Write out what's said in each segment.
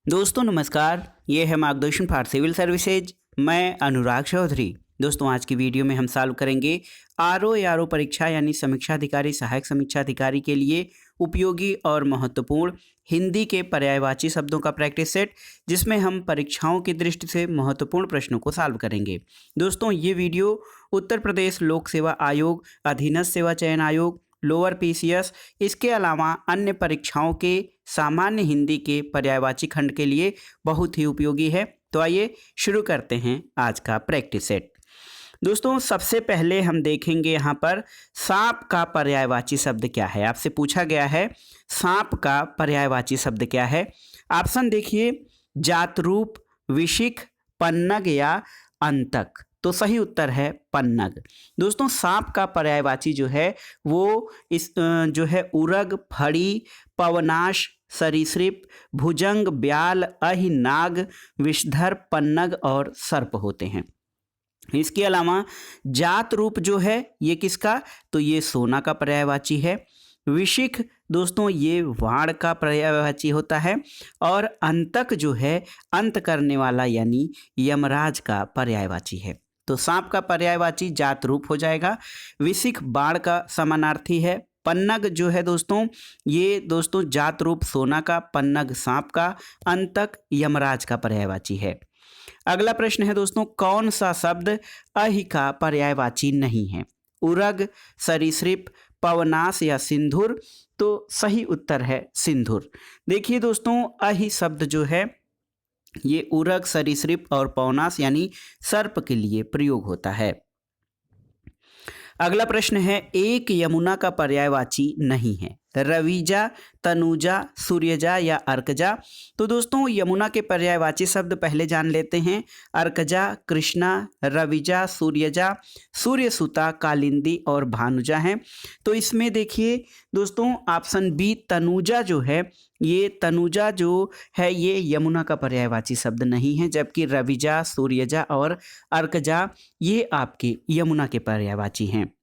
दोस्तों नमस्कार, ये है मार्गदर्शन फॉर सिविल सर्विसेज। मैं अनुराग चौधरी। दोस्तों आज की वीडियो में हम सॉल्व करेंगे आरओ या आरओ परीक्षा यानी समीक्षा अधिकारी सहायक समीक्षा अधिकारी के लिए उपयोगी और महत्वपूर्ण हिंदी के पर्यायवाची शब्दों का प्रैक्टिस सेट, जिसमें हम परीक्षाओं की दृष्टि से महत्वपूर्ण प्रश्नों को सॉल्व करेंगे। दोस्तों ये वीडियो उत्तर प्रदेश लोक सेवा आयोग, अधीनस्थ सेवा चयन आयोग, लोअर पीसीएस, इसके अलावा अन्य परीक्षाओं के सामान्य हिंदी के पर्यायवाची खंड के लिए बहुत ही उपयोगी है। तो आइए शुरू करते हैं आज का प्रैक्टिस सेट। दोस्तों सबसे पहले हम देखेंगे यहाँ पर सांप का पर्यायवाची शब्द क्या है। आपसे पूछा गया है सांप का पर्यायवाची शब्द क्या है। ऑप्शन देखिए, जातरूप, विशिख, पन्नग या अंतक। तो सही उत्तर है पन्नग। दोस्तों सांप का पर्यायवाची जो है वो इस जो है उरग, फड़ी, पवनाश, सरीसृप, भुजंग, ब्याल, अहि, नाग, विषधर, पन्नग और सर्प होते हैं। इसके अलावा जात रूप जो है ये किसका, तो ये सोना का पर्यायवाची है। विशिख दोस्तों ये वाण का पर्यायवाची होता है। और अंतक जो है अंत करने वाला यानी यमराज का पर्यायवाची है। तो सांप का पर्यायवाची जात रूप हो जाएगा। विशिख बाण का समानार्थी है। पन्नग जो है दोस्तों ये जात रूप सोना का, पन्नग सांप का, अंतक यमराज का पर्यायवाची है। अगला प्रश्न है दोस्तों, कौन सा शब्द अहि का पर्यायवाची नहीं है? उरग, सरीसृप, पवनास या सिंधुर। तो सही उत्तर है सिंधुर। देखिए दोस्तों अहि शब्द जो है ये उरग, सरीसृप और पवनास यानी सर्प के लिए प्रयोग होता है। अगला प्रश्न है, एक यमुना का पर्यायवाची नहीं है। रविजा, तनुजा, सूर्यजा या अर्कजा। तो दोस्तों यमुना के पर्यायवाची शब्द पहले जान लेते हैं। अर्कजा, कृष्णा, रविजा, सूर्यजा, सूर्यसुता, कालिंदी और भानुजा हैं। तो इसमें देखिए दोस्तों ऑप्शन बी तनुजा जो है ये यमुना का पर्यायवाची शब्द नहीं है, जबकि रविजा, सूर्यजा और अर्कजा ये आपके यमुना के पर्यायवाची हैं।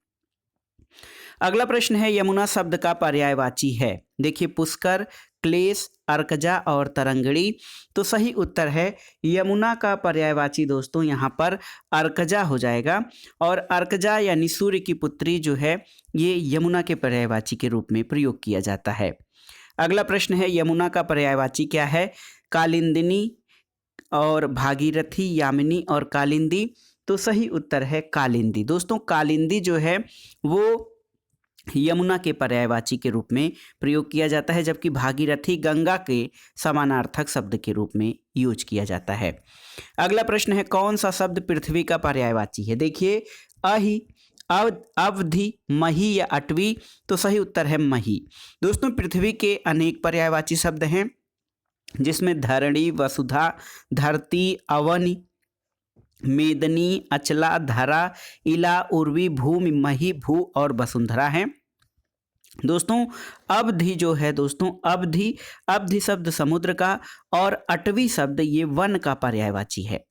अगला प्रश्न है, यमुना शब्द का पर्यायवाची है। देखिए पुष्कर, क्लेश, अर्कजा और तरंगड़ी। तो सही उत्तर है यमुना का पर्यायवाची दोस्तों यहाँ पर अर्कजा हो जाएगा। और अर्कजा यानी सूर्य की पुत्री जो है ये यमुना के पर्यायवाची के रूप में प्रयोग किया जाता है। अगला प्रश्न है, यमुना का पर्यायवाची क्या है? कालिंदिनी और भागीरथी, यामिनी और कालिंदी। तो सही उत्तर है कालिंदी। दोस्तों कालिंदी जो है वो यमुना के पर्यायवाची के रूप में प्रयोग किया जाता है, जबकि भागीरथी गंगा के समानार्थक शब्द के रूप में यूज किया जाता है। अगला प्रश्न है, कौन सा शब्द पृथ्वी का पर्यायवाची है? देखिए अहि, अवधि, मही या अटवी। तो सही उत्तर है मही। दोस्तों पृथ्वी के अनेक पर्यायवाची शब्द हैं, जिसमें धरणी, वसुधा, धरती, अवनि, मेदनी, अचला, धरा, इला, उर्वी, भूमि, मही, भू और वसुंधरा हैं। दोस्तों अवधि जो है अवधि शब्द समुद्र का और अटवी शब्द ये वन का पर्यायवाची है।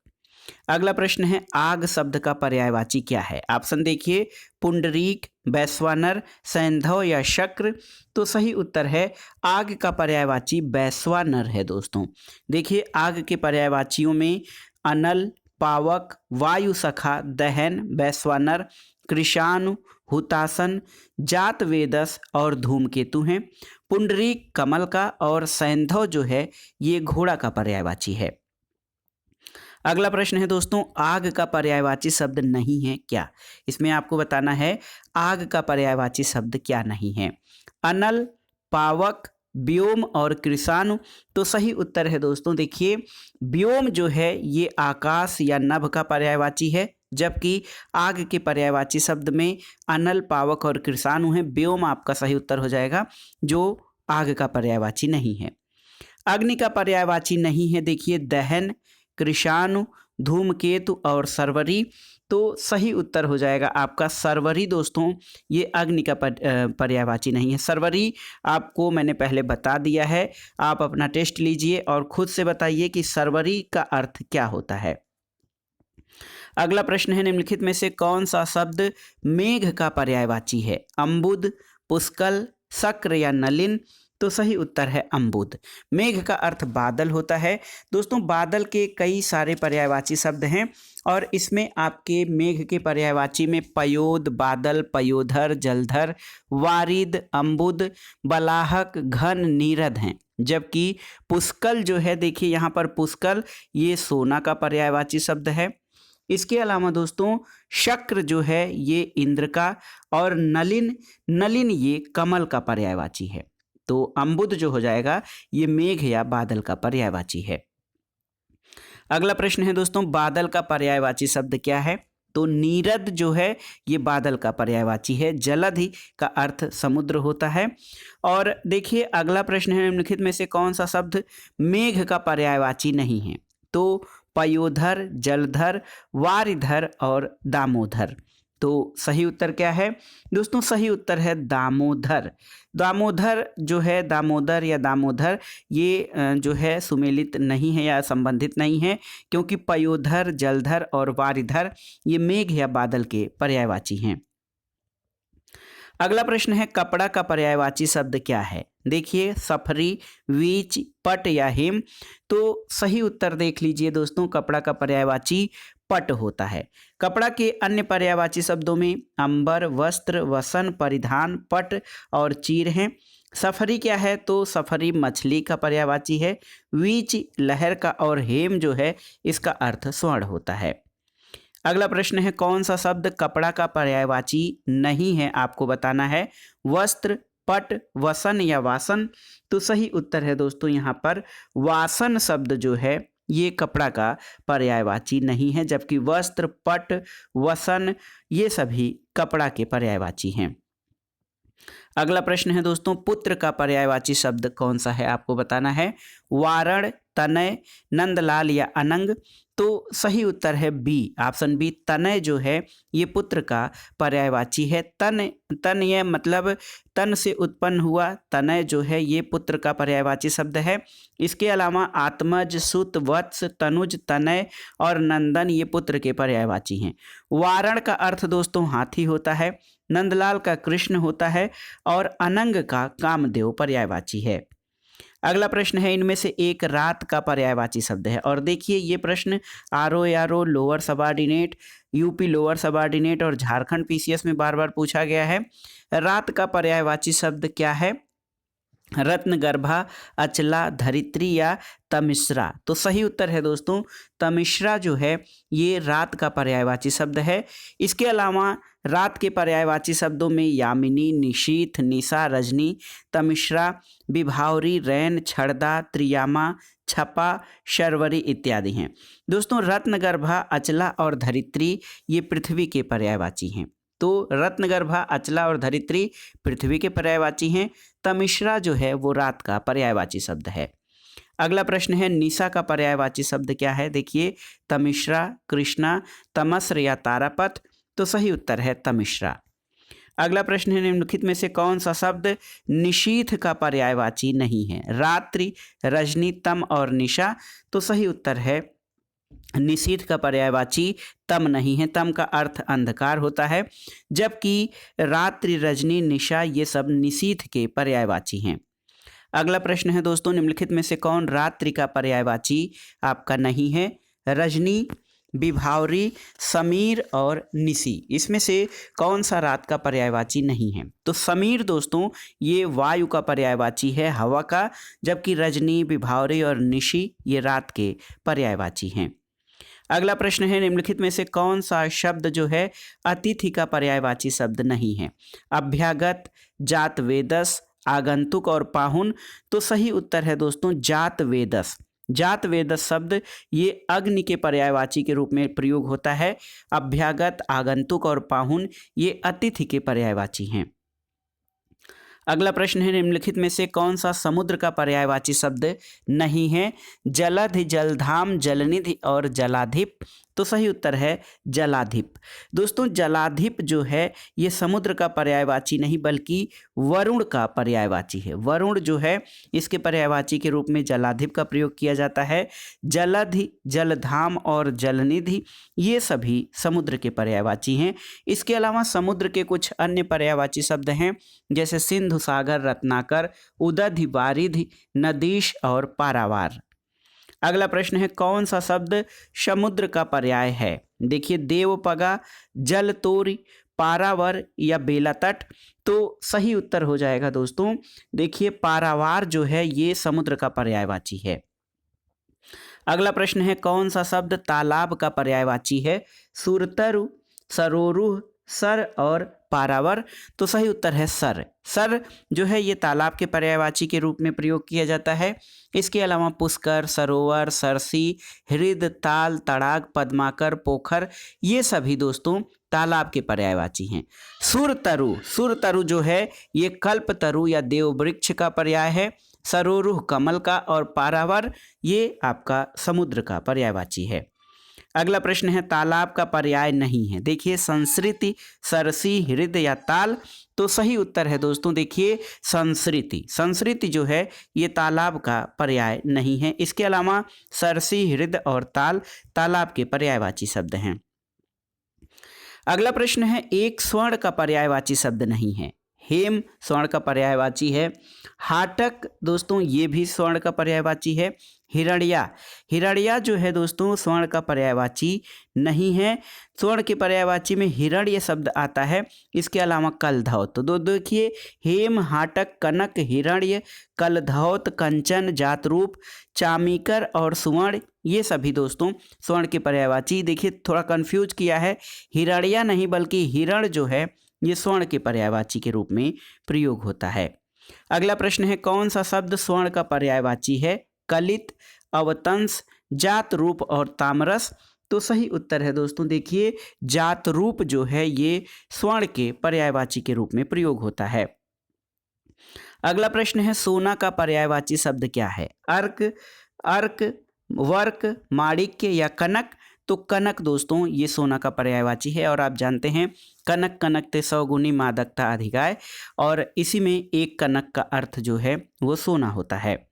अगला प्रश्न है, आग शब्द का पर्यायवाची क्या है? ऑप्शन देखिए, पुंडरीक, वैश्वानर, सैंधव या शक्र। तो सही उत्तर है आग का पर्यायवाची वैश्वानर है। दोस्तों देखिए आग के पर्यायवाचियों में अनल, पावक, वायु सखा, दहन, वैश्वानर, कृषाणु, हुतासन, जात वेदस और धूमकेतु हैं। पुंडरीक कमल का और सैंधव जो है ये घोड़ा का पर्यायवाची है। अगला प्रश्न है दोस्तों, आग का पर्यायवाची शब्द नहीं है क्या? इसमें आपको बताना है आग का पर्यायवाची शब्द क्या नहीं है। अनल, पावक, व्योम और कृषाणु। तो सही उत्तर है दोस्तों देखिए व्योम जो है ये आकाश या नभ का पर्यायवाची है, जबकि आग के पर्यायवाची शब्द में अनल, पावक और कृषाणु है। व्योम आपका सही उत्तर हो जाएगा जो आग का पर्यायवाची नहीं है। अग्नि का पर्यायवाची नहीं है देखिए दहन, कृषाणु, धूमकेतु और सरवरी। तो सही उत्तर हो जाएगा आपका सरवरी। दोस्तों ये अग्नि का पर्यायवाची नहीं है। सरवरी आपको मैंने पहले बता दिया है, आप अपना टेस्ट लीजिए और खुद से बताइए कि सरवरी का अर्थ क्या होता है। अगला प्रश्न है, निम्नलिखित में से कौन सा शब्द मेघ का पर्यायवाची है? अम्बुद, पुष्कल, शक्र या नलिन। तो सही उत्तर है अम्बुद। मेघ का अर्थ बादल होता है। दोस्तों बादल के कई सारे पर्यायवाची शब्द हैं और इसमें आपके मेघ के पर्यायवाची में पयोद, बादल, पयोधर, जलधर, वारिद, अम्बुद, बलाहक, घन, नीरद हैं। जबकि पुष्कल जो है, देखिए यहाँ पर पुष्कल ये सोना का पर्यायवाची शब्द है। इसके अलावा दोस्तों शक्र जो है ये इंद्र का, और नलिन, नलिन ये कमल का पर्यायवाची है। तो अम्बुद जो हो जाएगा ये मेघ या बादल का पर्यायवाची है। अगला प्रश्न है दोस्तों, बादल का पर्यायवाची शब्द क्या है? तो नीरद जो है ये बादल का पर्यायवाची है। जलधि का अर्थ समुद्र होता है। और देखिए अगला प्रश्न है, निम्नलिखित में से कौन सा शब्द मेघ का पर्यायवाची नहीं है? तो पयोधर, जलधर, वारिधर और दामोदर। तो सही उत्तर क्या है दोस्तों? सही उत्तर है दामोदर। दामोदर जो है, दामोदर या दामोदर ये जो है सुमेलित नहीं है या संबंधित नहीं है, क्योंकि पयोधर, जलधर और वारिधर ये मेघ या बादल के पर्यायवाची हैं। अगला प्रश्न है, कपड़ा का पर्यायवाची शब्द क्या है? देखिए सफरी, वीच, पट या हिम। तो सही उत्तर देख लीजिए दोस्तों, कपड़ा का पर्यायवाची पट होता है। कपड़ा के अन्य पर्यायवाची शब्दों में अंबर, वस्त्र, वसन, परिधान, पट और चीर हैं। सफरी क्या है? तो सफरी मछली का पर्यायवाची है। वीच लहर का, और हेम जो है इसका अर्थ स्वर्ण होता है। अगला प्रश्न है, कौन सा शब्द कपड़ा का पर्यायवाची नहीं है? आपको बताना है। वस्त्र, पट, वसन या वासन। तो सही उत्तर है दोस्तों यहाँ पर वासन शब्द जो है ये कपड़ा का पर्यायवाची नहीं है, जबकि वस्त्र, पट, वसन ये सभी कपड़ा के पर्यायवाची हैं। अगला प्रश्न है दोस्तों, पुत्र का पर्यायवाची शब्द कौन सा है? आपको बताना है। वारण, तनय, नंदलाल या अनंग। तो सही उत्तर है बी, ऑप्शन बी, तनय जो है ये पुत्र का पर्यायवाची है। तन ये मतलब तन से उत्पन्न हुआ, तनय जो है ये पुत्र का पर्यायवाची शब्द है। इसके अलावा आत्मज, सुत, वत्स, तनुज, तनय और नंदन ये पुत्र के पर्यायवाची हैं। वारण का अर्थ दोस्तों हाथी होता है, नंदलाल का कृष्ण होता है और अनंग का कामदेव पर्यायवाची है। अगला प्रश्न है, इनमें से एक रात का पर्यायवाची शब्द है। और देखिए ये प्रश्न RO lower subordinate, UP lower subordinate और झारखंड PCS में बार बार पूछा गया है। रात का पर्यायवाची शब्द क्या है? रत्नगर्भा, अचला, धरित्री या तमिश्रा। तो सही उत्तर है दोस्तों तमिश्रा जो है ये रात का पर्यायवाची शब्द है। इसके अलावा रात के पर्यायवाची शब्दों में यामिनी, निशीथ, निशा, रजनी, तमिश्रा, विभावरी, रैन, छड़दा, त्रियामा, छपा, शर्वरी इत्यादि हैं। दोस्तों रत्नगर्भा, अचला और धरित्री ये पृथ्वी के पर्यायवाची हैं। तो रत्नगर्भा, अचला और धरित्री पृथ्वी के पर्यायवाची हैं। तमिश्रा जो है वो रात का पर्यायवाची शब्द है। अगला प्रश्न है, निशा का पर्यायवाची शब्द क्या है? देखिए तमिश्रा, कृष्णा, तमस्र या तारापथ। तो सही उत्तर है तमिश्रा। अगला प्रश्न है, निम्नलिखित में से कौन सा शब्द निशीथ का पर्यायवाची नहीं है? रात्रि, रजनी, तम और निशा। तो सही उत्तर है निशीथ का पर्यायवाची तम नहीं है। तम का अर्थ अंधकार होता है, जबकि रात्रि, रजनी, निशा ये सब निशीथ के पर्यायवाची हैं। अगला प्रश्न है दोस्तों, निम्नलिखित में से कौन रात्रि का पर्यायवाची आपका नहीं है? रजनी, विभावरी, समीर और निशी। इसमें से कौन सा रात का पर्यायवाची नहीं है? तो समीर दोस्तों ये वायु का पर्यायवाची है, हवा का, जबकि रजनी, विभावरी और निशी ये रात के पर्यायवाची हैं। अगला प्रश्न है, निम्नलिखित में से कौन सा शब्द जो है अतिथि का पर्यायवाची शब्द नहीं है? अभ्यागत, जात वेदस, आगंतुक और पाहुन। तो सही उत्तर है दोस्तों जात वेदस। जात वेदस शब्द ये अग्नि के पर्यायवाची के रूप में प्रयोग होता है। अभ्यागत, आगंतुक और पाहुन ये अतिथि के पर्यायवाची हैं। अगला प्रश्न है, निम्नलिखित में से कौन सा समुद्र का पर्यायवाची शब्द नहीं है? जलधि, जलधाम, जलनिधि और जलाधिप। तो सही उत्तर है जलाधिप। दोस्तों जलाधिप जो है ये समुद्र का पर्यायवाची नहीं बल्कि वरुण का पर्यायवाची है। वरुण जो है इसके पर्यायवाची के रूप में जलाधिप का प्रयोग किया जाता है। जलधि, जलधाम और जलनिधि ये सभी समुद्र के पर्यायवाची हैं। इसके अलावा समुद्र के कुछ अन्य पर्यायवाची शब्द हैं जैसे सिंधु, सागर, रत्नाकर, उदधि, वारिधि, नदीश और पारावार। अगला प्रश्न है कौन सा शब्द समुद्र का पर्याय है? देखिए देवपगा, जलतोरी, पारावर या बेला तट। तो सही उत्तर हो जाएगा दोस्तों, देखिए पारावार जो है ये समुद्र का पर्यायवाची है। अगला प्रश्न है कौन सा शब्द तालाब का पर्यायवाची है? सुरतरु, सरोरुह, सर और पारावर। तो सही उत्तर है सर। सर जो है ये तालाब के पर्यायवाची के रूप में प्रयोग किया जाता है। इसके अलावा पुष्कर, सरोवर, सरसी, हृद, ताल, तड़ाग, पद्माकर, पोखर ये सभी दोस्तों तालाब के पर्यायवाची हैं। सुरतरु, सुरतरु जो है ये कल्पतरु या देव वृक्ष का पर्याय है। सरोरुह कमल का और पारावर ये आपका समुद्र का पर्यायवाची है। अगला प्रश्न है तालाब का पर्याय नहीं है। देखिए संस्कृति, सरसी, हृदय या ताल। तो सही उत्तर है दोस्तों देखिए संस्कृति। संस्कृति जो है ये तालाब का पर्याय नहीं है। इसके अलावा सरसी, हृदय और ताल तालाब के पर्यायवाची शब्द हैं। अगला प्रश्न है एक स्वर्ण का पर्यायवाची शब्द नहीं है। हेम स्वर्ण का पर्यायवाची है। हाटक दोस्तों ये भी स्वर्ण का पर्यायवाची है। हिरण्या, हिरण्या जो है दोस्तों स्वर्ण का पर्यायवाची नहीं है। स्वर्ण के पर्यायवाची में हिरण्य शब्द आता है। इसके अलावा कलधौत। तो देखिए हेम, हाटक, कनक, हिरण्य, कलधौत, कंचन, जातरूप, चामीकर और सुवर्ण ये सभी दोस्तों स्वर्ण के पर्यायवाची। देखिए थोड़ा कंफ्यूज किया है, हिरण्या नहीं बल्कि हिरण जो है ये स्वर्ण के पर्यायवाची के रूप में प्रयोग होता है। अगला प्रश्न है कौन सा शब्द स्वर्ण का पर्यायवाची है? कलित, अवतंस, जात रूप और तामरस। तो सही उत्तर है दोस्तों देखिए जात रूप जो है ये स्वर्ण के पर्यायवाची के रूप में प्रयोग होता है। अगला प्रश्न है सोना का पर्यायवाची शब्द क्या है? अर्क, अर्क, वर्क, माणिक्य या कनक। तो कनक दोस्तों ये सोना का पर्यायवाची है और आप जानते हैं कनक कनकते 100 गुनी मादकता अधिकाय और इसी में एक कनक का अर्थ जो है वो सोना होता है।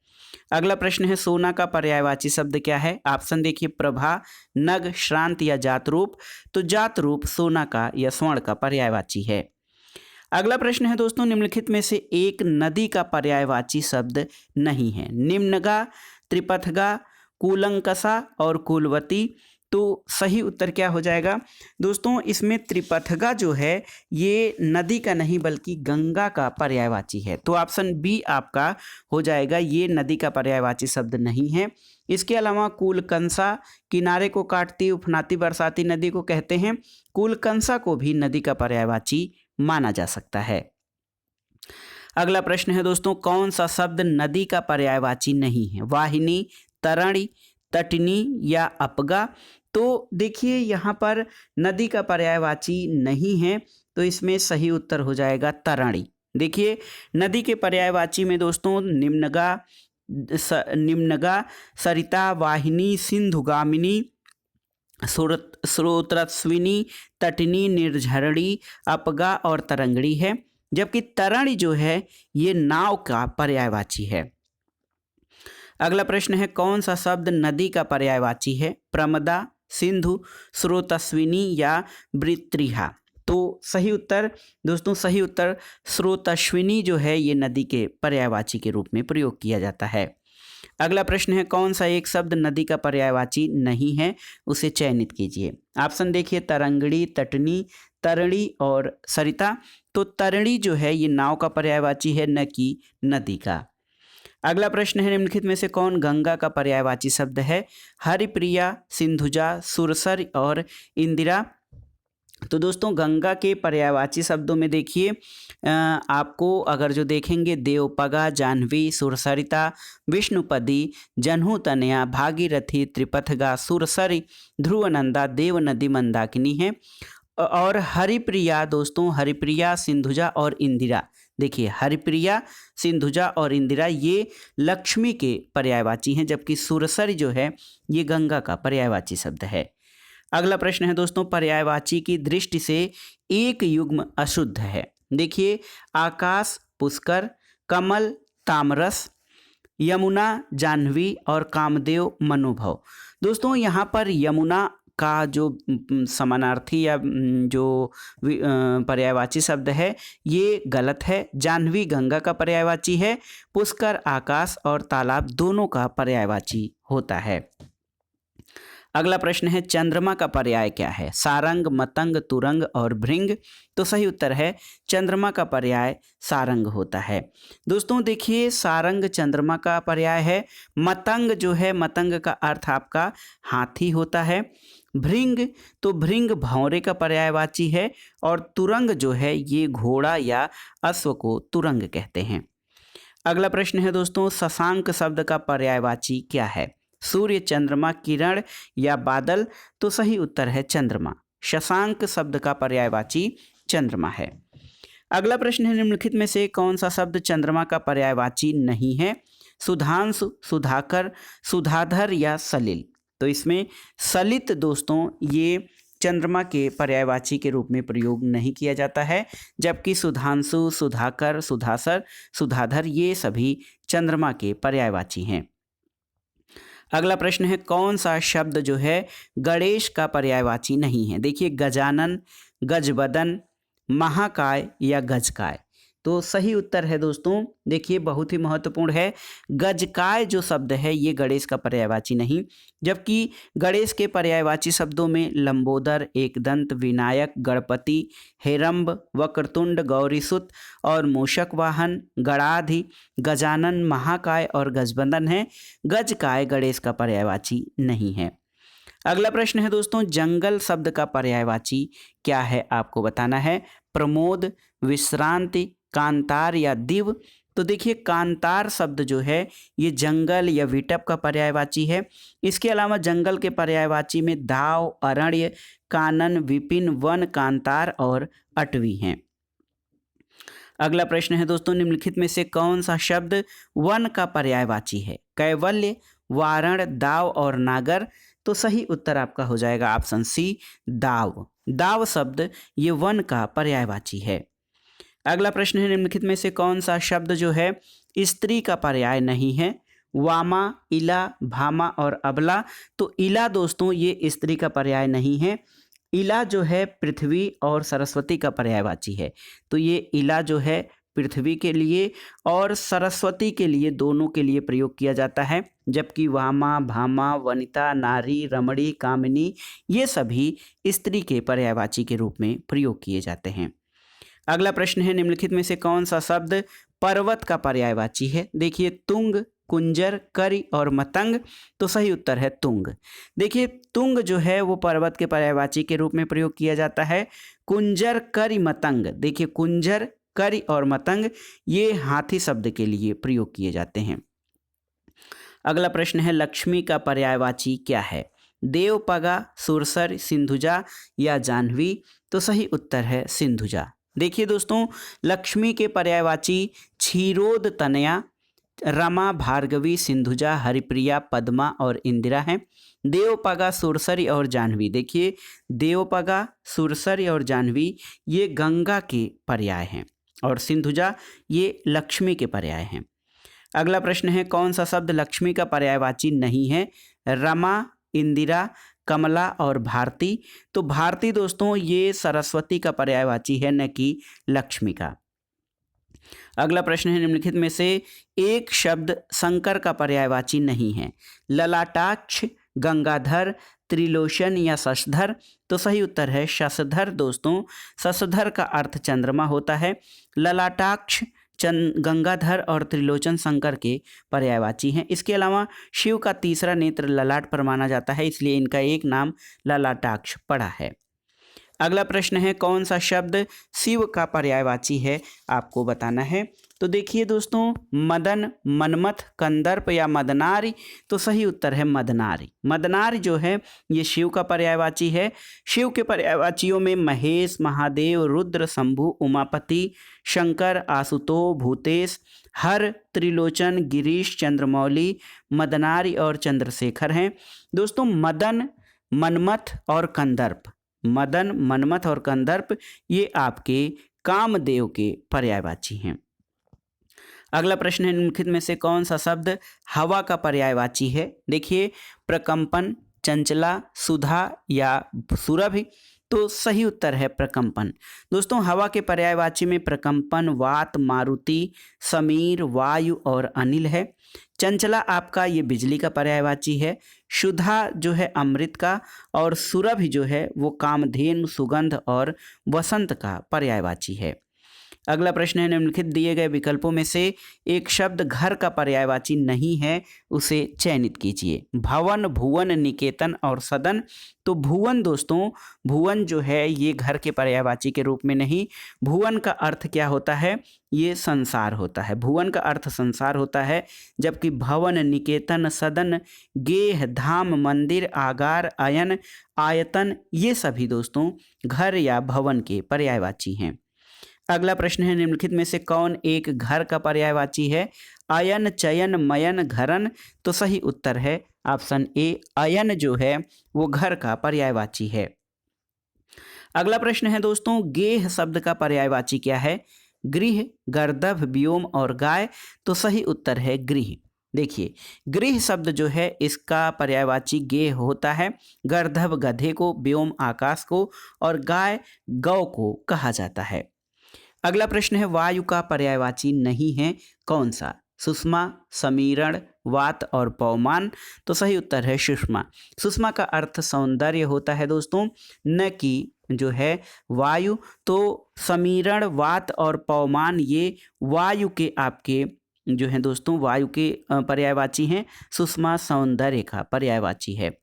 अगला प्रश्न है सोना का पर्यायवाची शब्द क्या है? ऑप्शन देखिए प्रभा, नग, श्रांत या जातरूप। तो जातरूप सोना का या स्वर्ण का पर्यायवाची है। अगला प्रश्न है दोस्तों निम्नलिखित में से एक नदी का पर्यायवाची शब्द नहीं है। निम्नगा, त्रिपथगा, कूलंकसा और कुलवती। तो सही उत्तर क्या हो जाएगा दोस्तों? इसमें त्रिपथगा जो है ये नदी का नहीं बल्कि गंगा का पर्यायवाची है। तो ऑप्शन बी आपका हो जाएगा, ये नदी का पर्यायवाची शब्द नहीं है। इसके अलावा कूलकंसा किनारे को काटती उफनाती बरसाती नदी को कहते हैं। कूलकंसा को भी नदी का पर्यायवाची माना जा सकता है। अगला प्रश्न है दोस्तों कौन सा शब्द नदी का पर्यायवाची नहीं है? वाहिनी, तरणी, तटनी या अपगा। तो देखिए यहाँ पर नदी का पर्यायवाची नहीं है तो इसमें सही उत्तर हो जाएगा तरणी। देखिए नदी के पर्यायवाची में दोस्तों निम्नगा, सरिता, वाहिनी, सिंधुगामिनी, स्रोतस्विनी, तटनी, निर्झरणी, अपगा और तरंगड़ी है। जबकि तरणी जो है ये नाव का पर्यायवाची है। अगला प्रश्न है कौन सा शब्द नदी का पर्यायवाची है? प्रमदा, सिंधु, स्रोतस्विनी या वृत्रिहा। तो सही उत्तर दोस्तों सही उत्तर स्रोतस्विनी जो है ये नदी के पर्यायवाची के रूप में प्रयोग किया जाता है। अगला प्रश्न है कौन सा एक शब्द नदी का पर्यायवाची नहीं है? उसे चयनित कीजिए। ऑप्शन देखिए तरंगड़ी, तटनी, तरणी और सरिता। तो तरणी जो है ये नाव का पर्यायवाची है न कि नदी का। अगला प्रश्न है निम्नलिखित में से कौन गंगा का पर्यायवाची शब्द है? हरिप्रिया, सिंधुजा, सुरसर और इंदिरा। तो दोस्तों गंगा के पर्यायवाची शब्दों में देखिए आपको अगर जो देखेंगे देवपगा, जाह्नवी, सुरसरिता, विष्णुपदी, जन्हू तनया, भागीरथी, त्रिपथगा, सुरसरी, ध्रुवनंदा, देवनदी, मंदाकिनी है। और हरिप्रिया दोस्तों हरिप्रिया, सिंधुजा और इंदिरा। देखिए हरिप्रिया, सिंधुजा और इंदिरा ये लक्ष्मी के पर्यायवाची हैं जबकि सुरसरी जो है ये गंगा का पर्यायवाची शब्द है। अगला प्रश्न है दोस्तों, पर्यायवाची की दृष्टि से एक युग्म अशुद्ध है। देखिए, आकाश पुष्कर, कमल तामरस, यमुना जाह्नवी और कामदेव मनोभव। दोस्तों यहाँ पर यमुना का जो समानार्थी या जो पर्यायवाची शब्द है ये गलत है। जाह्नवी गंगा का पर्यायवाची है। पुष्कर आकाश और तालाब दोनों का पर्यायवाची होता है। अगला प्रश्न है, चंद्रमा का पर्याय क्या है? सारंग, मतंग, तुरंग और भृंग। तो सही उत्तर है चंद्रमा का पर्याय सारंग होता है। दोस्तों देखिए, सारंग चंद्रमा का पर्याय है। मतंग जो है, मतंग का अर्थ आपका हाथी होता है। भृंग, तो भृंग भौरे का पर्यायवाची है। और तुरंग जो है ये घोड़ा या अश्व को तुरंग कहते हैं। अगला प्रश्न है दोस्तों, शशांक शब्द का पर्यायवाची क्या है? सूर्य, चंद्रमा, किरण या बादल। तो सही उत्तर है चंद्रमा। शशांक शब्द का पर्यायवाची चंद्रमा है। अगला प्रश्न है, निम्नलिखित में से कौन सा शब्द चंद्रमा का पर्यायवाची नहीं है? सुधांशु, सुधाकर, सुधाधर या सलिल। तो इसमें सलित दोस्तों ये चंद्रमा के पर्यायवाची के रूप में प्रयोग नहीं किया जाता है, जबकि सुधांशु, सुधाकर, सुधासर, सुधाधर ये सभी चंद्रमा के पर्यायवाची हैं। अगला प्रश्न है, कौन सा शब्द जो है गणेश का पर्यायवाची नहीं है? देखिए, गजानन, गजबदन, महाकाय या गजकाय। तो सही उत्तर है दोस्तों, देखिए बहुत ही महत्वपूर्ण है, गजकाय जो शब्द है ये गणेश का पर्यायवाची नहीं, जबकि गणेश के पर्यायवाची शब्दों में लंबोदर, एकदंत, विनायक, गणपति, हेरंब, वक्रतुंड, गौरीसुत और मूषक वाहन, गणाधि, गजानन, महाकाय और गजबंदन है। गजकाय गणेश का पर्यायवाची नहीं है। अगला प्रश्न है दोस्तों, जंगल शब्द का पर्यायवाची क्या है आपको बताना है। प्रमोद, विश्रांति, कांतार या दिव। तो देखिए, कांतार शब्द जो है ये जंगल या विटप का पर्यायवाची है। इसके अलावा जंगल के पर्यायवाची में दाव, अरण्य, कानन, विपिन, वन, कांतार और अटवी हैं। अगला प्रश्न है दोस्तों, निम्नलिखित में से कौन सा शब्द वन का पर्यायवाची है? कैवल्य, वारण, दाव और नागर। तो सही उत्तर आपका हो जाएगा ऑप्शन सी, दाव। दाव शब्द ये वन का पर्यायवाची है। अगला प्रश्न है, निम्नलिखित में से कौन सा शब्द जो है स्त्री का पर्याय नहीं है? वामा, इला, भामा और अबला। तो इला दोस्तों ये स्त्री का पर्याय नहीं है। इला जो है पृथ्वी और सरस्वती का पर्यायवाची है। तो ये इला जो है पृथ्वी के लिए और सरस्वती के लिए, दोनों के लिए प्रयोग किया जाता है, जबकि वामा, भामा, वनिता, नारी, रमणी, कामिनी ये सभी स्त्री के पर्यायवाची के रूप में प्रयोग किए जाते हैं। अगला प्रश्न है, निम्नलिखित में से कौन सा शब्द पर्वत का पर्यायवाची है? देखिए, तुंग, कुंजर, करी और मतंग। तो सही उत्तर है तुंग। देखिए, तुंग जो है वो पर्वत के पर्यायवाची के रूप में प्रयोग किया जाता है। कुंजर, करी, मतंग। देखिए, कुंजर, करी और मतंग ये हाथी शब्द के लिए प्रयोग किए जाते हैं। अगला प्रश्न है, लक्ष्मी का पर्यायवाची क्या है? देवपगा, सुरसर, सिंधुजा या जाह्नवी। तो सही उत्तर है सिंधुजा। देखिए दोस्तों, लक्ष्मी के पर्यायवाची क्षीरोद, तनया, रमा, भार्गवी, सिंधुजा, हरिप्रिया, पद्मा और इंदिरा हैं। देवपगा, सुरसरी और जाह्नवी। देखिए, देवपगा, सुरसरी और जाह्नवी ये गंगा के पर्याय हैं और सिंधुजा ये लक्ष्मी के पर्याय हैं। अगला प्रश्न है, कौन सा शब्द लक्ष्मी का पर्यायवाची नहीं है? रमा, इंदिरा, कमला और भारती। तो भारती दोस्तों ये सरस्वती का पर्यायवाची है, न कि लक्ष्मी का। अगला प्रश्न है, निम्नलिखित में से एक शब्द शंकर का पर्यायवाची नहीं है? ललाटाक्ष, गंगाधर, त्रिलोचन या शशधर। तो सही उत्तर है शशधर दोस्तों। शशधर का अर्थ चंद्रमा होता है। ललाटाक्ष, गंगाधर और त्रिलोचन शंकर के पर्यायवाची हैं। इसके अलावा शिव का तीसरा नेत्र ललाट पर माना जाता है, इसलिए इनका एक नाम ललाटाक्ष पड़ा है। अगला प्रश्न है, कौन सा शब्द शिव का पर्यायवाची है आपको बताना है। तो देखिए दोस्तों, मदन, मनमथ, कंदर्प या मदनारी। तो सही उत्तर है मदनारी। मदनारी जो है ये शिव का पर्यायवाची है। शिव के पर्यायवाचियों में महेश, महादेव, रुद्र, शंभु, उमापति, शंकर, आशुतोष, भूतेश, हर, त्रिलोचन, गिरीश, चंद्रमौली, मदनारी और चंद्रशेखर हैं। दोस्तों, मदन, मनमथ और कंदर्प। मदन, मनमथ और कंदर्प ये आपके कामदेव के पर्यायवाची हैं। अगला प्रश्न है, निम्नलिखित में से कौन सा शब्द हवा का पर्यायवाची है? देखिए, प्रकंपन, चंचला, सुधा या सुरभि। तो सही उत्तर है प्रकंपन। दोस्तों, हवा के पर्यायवाची में प्रकंपन, वात, मारुति, समीर, वायु और अनिल है। चंचला आपका ये बिजली का पर्यायवाची है। सुधा जो है अमृत का, और सुरभि जो है वो कामधेनु, सुगंध और वसंत का पर्यायवाची है। अगला प्रश्न है, निम्नलिखित दिए गए विकल्पों में से एक शब्द घर का पर्यायवाची नहीं है, उसे चयनित कीजिए। भवन, भुवन, निकेतन और सदन। तो भुवन दोस्तों, भुवन जो है ये घर के पर्यायवाची के रूप में नहीं। भुवन का अर्थ क्या होता है? ये संसार होता है। भुवन का अर्थ संसार होता है, जबकि भवन, निकेतन, सदन, गेह, धाम, मंदिर, आगार, अयन, आयतन ये सभी दोस्तों घर या भवन के पर्यायवाची हैं। अगला प्रश्न है, निम्नलिखित में से कौन एक घर का पर्यायवाची है? अयन, चयन, मयन, घरन। तो सही उत्तर है ऑप्शन ए, अयन जो है वो घर का पर्यायवाची है। अगला प्रश्न है दोस्तों, गेह शब्द का पर्यायवाची क्या है? गृह, गर्दभ, व्योम और गाय। तो सही उत्तर है गृह। देखिए, गृह शब्द जो है इसका पर्यायवाची गेह होता है। गर्दभ गधे को, व्योम आकाश को और गाय गौ को कहा जाता है। अगला प्रश्न है, वायु का पर्यायवाची नहीं है, कौन सा? सुषमा, समीरण, वात और पवमान। तो सही उत्तर है सुषमा। सुषमा का अर्थ सौंदर्य होता है दोस्तों, न कि जो है वायु। तो समीरण, वात और पवमान ये वायु के आपके जो है दोस्तों वायु के पर्यायवाची हैं। सुषमा सौंदर्य का पर्यायवाची है।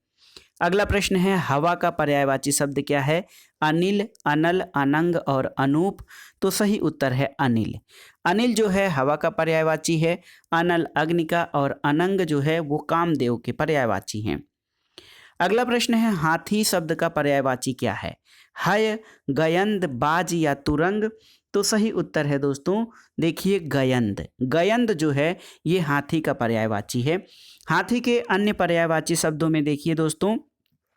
अगला प्रश्न है, हवा का पर्यायवाची शब्द क्या है? अनिल, अनल, अनंग और अनूप। तो सही उत्तर है अनिल। अनिल जो है हवा का पर्यायवाची है। अनल अग्नि का और अनंग जो है वो कामदेव के पर्यायवाची हैं। अगला प्रश्न है, हाथी शब्द का पर्यायवाची क्या है? हय, गयंद, बाज या तुरंग। तो सही उत्तर है दोस्तों, देखिए गयंद। गयंद जो है ये हाथी का पर्यायवाची है। हाथी के अन्य पर्यायवाची शब्दों में देखिए दोस्तों,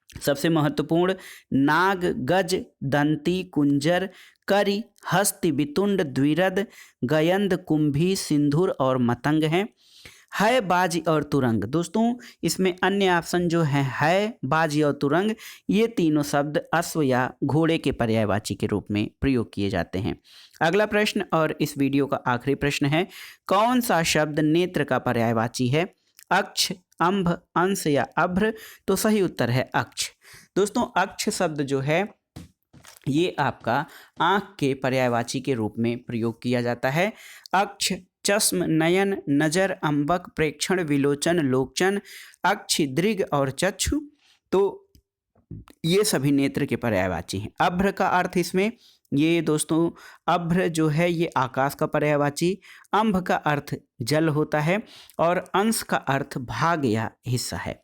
सबसे महत्वपूर्ण नाग, गज, दंती, कुंजर, करी, हस्ति, वितुंड, द्विरद, गयंद, कुंभी, सिंधुर और मतंग हैं। है, बाजी और तुरंग। दोस्तों इसमें अन्य ऑप्शन जो है, बाजी और तुरंग, ये तीनों शब्द अश्व या घोड़े के पर्यायवाची के रूप में प्रयोग किए जाते हैं। अगला प्रश्न और इस वीडियो का आखिरी प्रश्न है, कौन सा शब्द नेत्र का पर्यायवाची है? अक्ष, अंभ, अंश या अभ्र। तो सही उत्तर है अक्ष। दोस्तों अक्ष शब्द जो है ये आपका आँख के पर्यायवाची के रूप में प्रयोग किया जाता है। अक्ष, चश्म, नयन, नजर, अंबक, प्रेक्षण, विलोचन, लोकचन, अक्ष, दृग और चक्षु। तो ये सभी नेत्र के पर्यायवाची हैं। अभ्र का अर्थ इसमें ये दोस्तों, अभ्र जो है ये आकाश का पर्यायवाची, अंभ का अर्थ जल होता है और अंश का अर्थ भाग या हिस्सा है।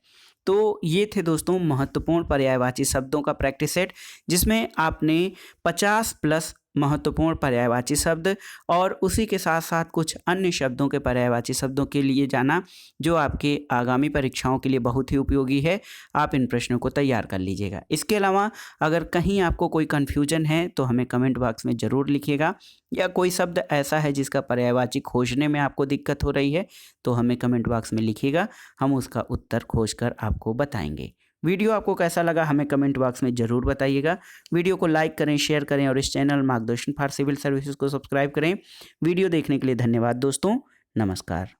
तो ये थे दोस्तों महत्वपूर्ण पर्यायवाची शब्दों का प्रैक्टिस सेट, जिसमें आपने 50 प्लस महत्वपूर्ण पर्यायवाची शब्द और उसी के साथ साथ कुछ अन्य शब्दों के पर्यायवाची शब्दों के लिए जाना, जो आपके आगामी परीक्षाओं के लिए बहुत ही उपयोगी है। आप इन प्रश्नों को तैयार कर लीजिएगा। इसके अलावा अगर कहीं आपको कोई कन्फ्यूजन है तो हमें कमेंट बॉक्स में ज़रूर लिखिएगा, या कोई शब्द ऐसा है जिसका पर्यायवाची खोजने में आपको दिक्कत हो रही है तो हमें कमेंट बॉक्स में लिखिएगा, हम उसका उत्तर खोजकर आपको बताएंगे। वीडियो आपको कैसा लगा हमें कमेंट बॉक्स में ज़रूर बताइएगा। वीडियो को लाइक करें, शेयर करें और इस चैनल मार्गदर्शन फॉर सिविल सर्विसेज को सब्सक्राइब करें। वीडियो देखने के लिए धन्यवाद दोस्तों, नमस्कार।